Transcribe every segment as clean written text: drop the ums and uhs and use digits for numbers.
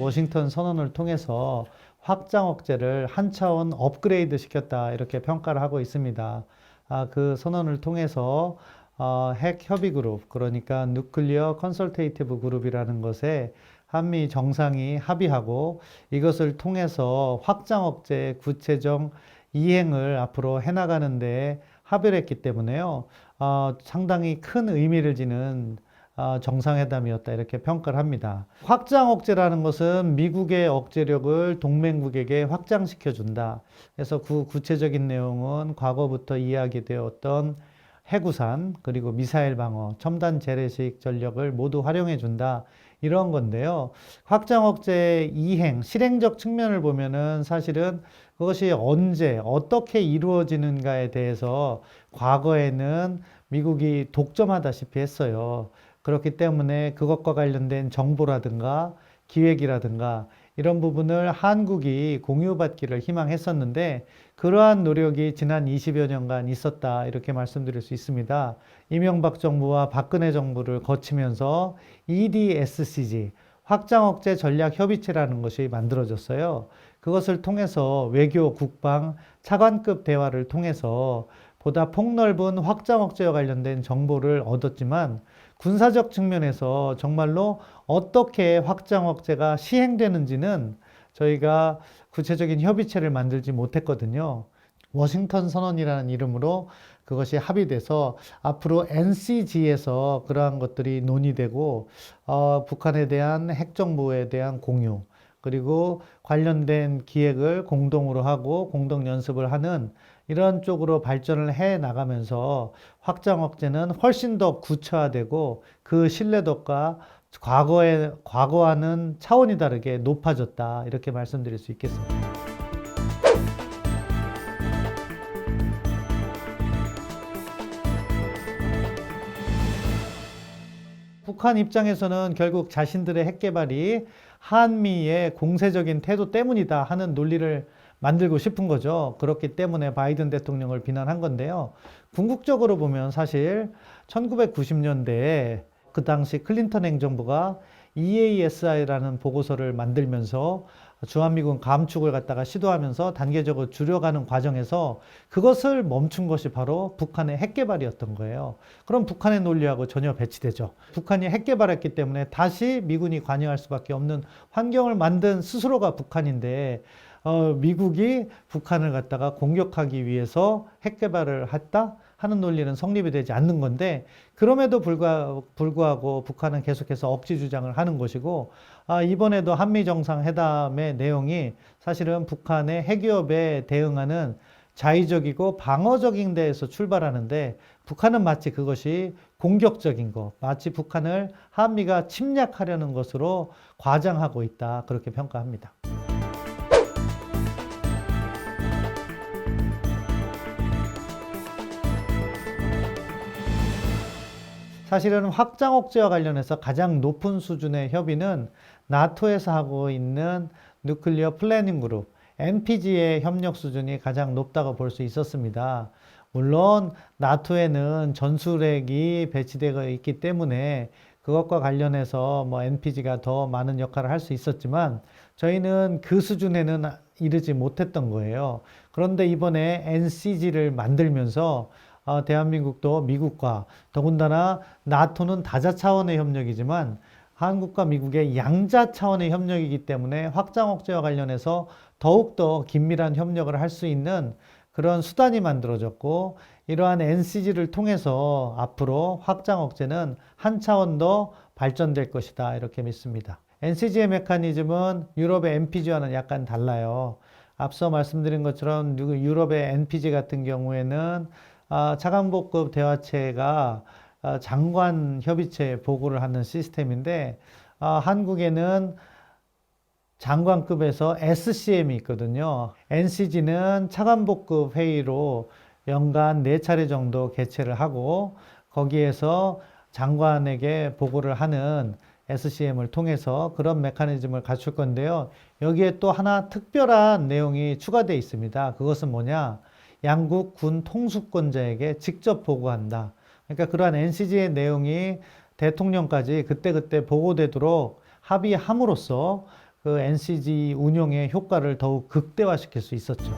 워싱턴 선언을 통해서 확장 억제를 한 차원 업그레이드 시켰다 이렇게 평가를 하고 있습니다. 그 선언을 통해서 핵 협의 그룹, 그러니까 누클리어 컨설테이티브 그룹이라는 것에 한미 정상이 합의하고 이것을 통해서 확장 억제의 구체적 이행을 앞으로 해나가는 데 합의를 했기 때문에요. 상당히 큰 의미를 지는 정상회담이었다 이렇게 평가를 합니다. 확장 억제라는 것은 미국의 억제력을 동맹국에게 확장시켜 준다. 그래서 그 구체적인 내용은 과거부터 이야기되었던 해구산 그리고 미사일 방어, 첨단 재래식 전력을 모두 활용해 준다. 이런 건데요. 확장 억제 이행, 실행적 측면을 보면은 사실은 그것이 언제, 어떻게 이루어지는가에 대해서 과거에는 미국이 독점하다시피 했어요. 그렇기 때문에 그것과 관련된 정보라든가 기획이라든가 이런 부분을 한국이 공유받기를 희망했었는데 그러한 노력이 지난 20여 년간 있었다 이렇게 말씀드릴 수 있습니다. 이명박 정부와 박근혜 정부를 거치면서 EDSCG, 확장 억제 전략 협의체라는 것이 만들어졌어요. 그것을 통해서 외교, 국방, 차관급 대화를 통해서 보다 폭넓은 확장 억제와 관련된 정보를 얻었지만 군사적 측면에서 정말로 어떻게 확장 억제가 시행되는지는 저희가 구체적인 협의체를 만들지 못했거든요. 워싱턴 선언이라는 이름으로 그것이 합의돼서 앞으로 NCG에서 그러한 것들이 논의되고 북한에 대한 핵정보에 대한 공유 그리고 관련된 기획을 공동으로 하고 공동 연습을 하는 이런 쪽으로 발전을 해 나가면서 확장 억제는 훨씬 더 구체화되고 그 신뢰도가 과거와는 차원이 다르게 높아졌다 이렇게 말씀드릴 수 있겠습니다. 북한 입장에서는 결국 자신들의 핵 개발이 한미의 공세적인 태도 때문이다 하는 논리를 만들고 싶은 거죠. 그렇기 때문에 바이든 대통령을 비난한 건데요. 궁극적으로 보면 사실 1990년대에 그 당시 클린턴 행정부가 EASI라는 보고서를 만들면서 주한미군 감축을 갖다가 시도하면서 단계적으로 줄여가는 과정에서 그것을 멈춘 것이 바로 북한의 핵 개발이었던 거예요. 그럼 북한의 논리하고 전혀 배치되죠. 북한이 핵 개발했기 때문에 다시 미군이 관여할 수밖에 없는 환경을 만든 스스로가 북한인데 미국이 북한을 갖다가 공격하기 위해서 핵 개발을 했다 하는 논리는 성립이 되지 않는 건데 그럼에도 불구하고 북한은 계속해서 억지 주장을 하는 것이고 이번에도 한미 정상회담의 내용이 사실은 북한의 핵위협에 대응하는 자의적이고 방어적인 데에서 출발하는데 북한은 마치 그것이 공격적인 것, 마치 북한을 한미가 침략하려는 것으로 과장하고 있다 그렇게 평가합니다. 사실은 확장 억제와 관련해서 가장 높은 수준의 협의는 나토에서 하고 있는 누클리어 플래닝 그룹, NPG의 협력 수준이 가장 높다고 볼 수 있었습니다. 물론 나토에는 전술핵이 배치되어 있기 때문에 그것과 관련해서 NPG가 더 많은 역할을 할 수 있었지만 저희는 그 수준에는 이르지 못했던 거예요. 그런데 이번에 NCG를 만들면서 대한민국도 미국과 더군다나 나토는 다자 차원의 협력이지만 한국과 미국의 양자 차원의 협력이기 때문에 확장 억제와 관련해서 더욱더 긴밀한 협력을 할 수 있는 그런 수단이 만들어졌고 이러한 NCG를 통해서 앞으로 확장 억제는 한 차원 더 발전될 것이다 이렇게 믿습니다. NCG의 메커니즘은 유럽의 NPG와는 약간 달라요. 앞서 말씀드린 것처럼 유럽의 NPG 같은 경우에는 차관복급 대화체가 장관 협의체에 보고를 하는 시스템인데 한국에는 장관급에서 SCM이 있거든요. NCG는 차관복급 회의로 연간 4차례 정도 개최를 하고 거기에서 장관에게 보고를 하는 SCM을 통해서 그런 메커니즘을 갖출 건데요. 여기에 또 하나 특별한 내용이 추가되어 있습니다. 그것은 뭐냐? 양국 군 통수권자에게 직접 보고한다. 그러니까 그러한 NCG의 내용이 대통령까지 그때그때 보고되도록 합의함으로써 그 NCG 운용의 효과를 더욱 극대화시킬 수 있었죠.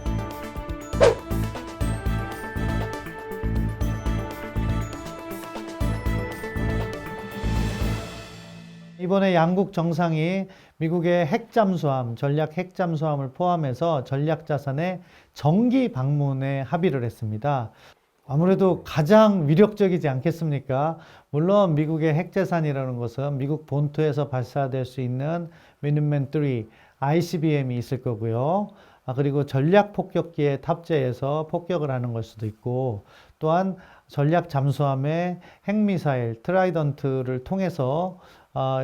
이번에 양국 정상이 미국의 핵잠수함, 전략 핵잠수함을 포함해서 전략 자산의 정기 방문에 합의를 했습니다. 아무래도 가장 위력적이지 않겠습니까? 물론 미국의 핵재산이라는 것은 미국 본토에서 발사될 수 있는 미니맨 3, ICBM이 있을 거고요. 그리고 전략 폭격기에 탑재해서 폭격을 하는 걸 수도 있고, 또한 전략 잠수함의 핵미사일 트라이던트를 통해서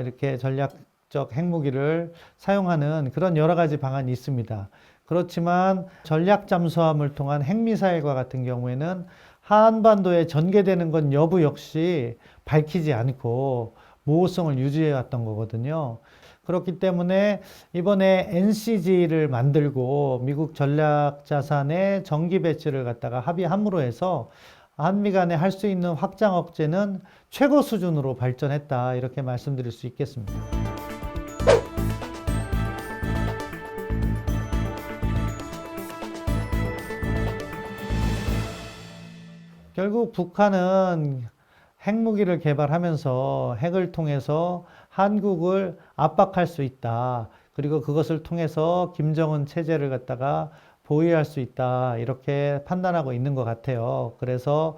이렇게 전략적 핵무기를 사용하는 그런 여러 가지 방안이 있습니다. 그렇지만 전략 잠수함을 통한 핵미사일과 같은 경우에는 한반도에 전개되는 건 여부 역시 밝히지 않고 모호성을 유지해 왔던 거거든요. 그렇기 때문에 이번에 NCG를 만들고 미국 전략자산의 정기 배치를 갖다가 합의함으로 해서 한미 간에 할 수 있는 확장 억제는 최고 수준으로 발전했다, 이렇게 말씀드릴 수 있겠습니다. 결국 북한은 핵무기를 개발하면서 핵을 통해서 한국을 압박할 수 있다. 그리고 그것을 통해서 김정은 체제를 갖다가 보위할 수 있다, 이렇게 판단하고 있는 것 같아요. 그래서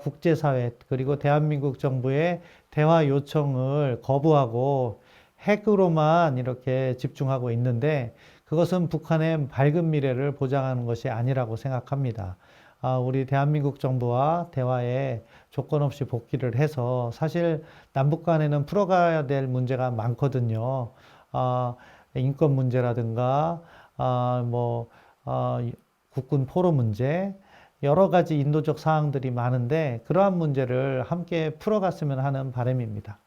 국제사회 그리고 대한민국 정부의 대화 요청을 거부하고 핵으로만 이렇게 집중하고 있는데, 그것은 북한의 밝은 미래를 보장하는 것이 아니라고 생각합니다. 우리 대한민국 정부와 대화에 조건 없이 복귀를 해서, 사실 남북 간에는 풀어가야 될 문제가 많거든요. 인권 문제라든가 국군 포로 문제, 여러 가지 인도적 사항들이 많은데 그러한 문제를 함께 풀어갔으면 하는 바람입니다.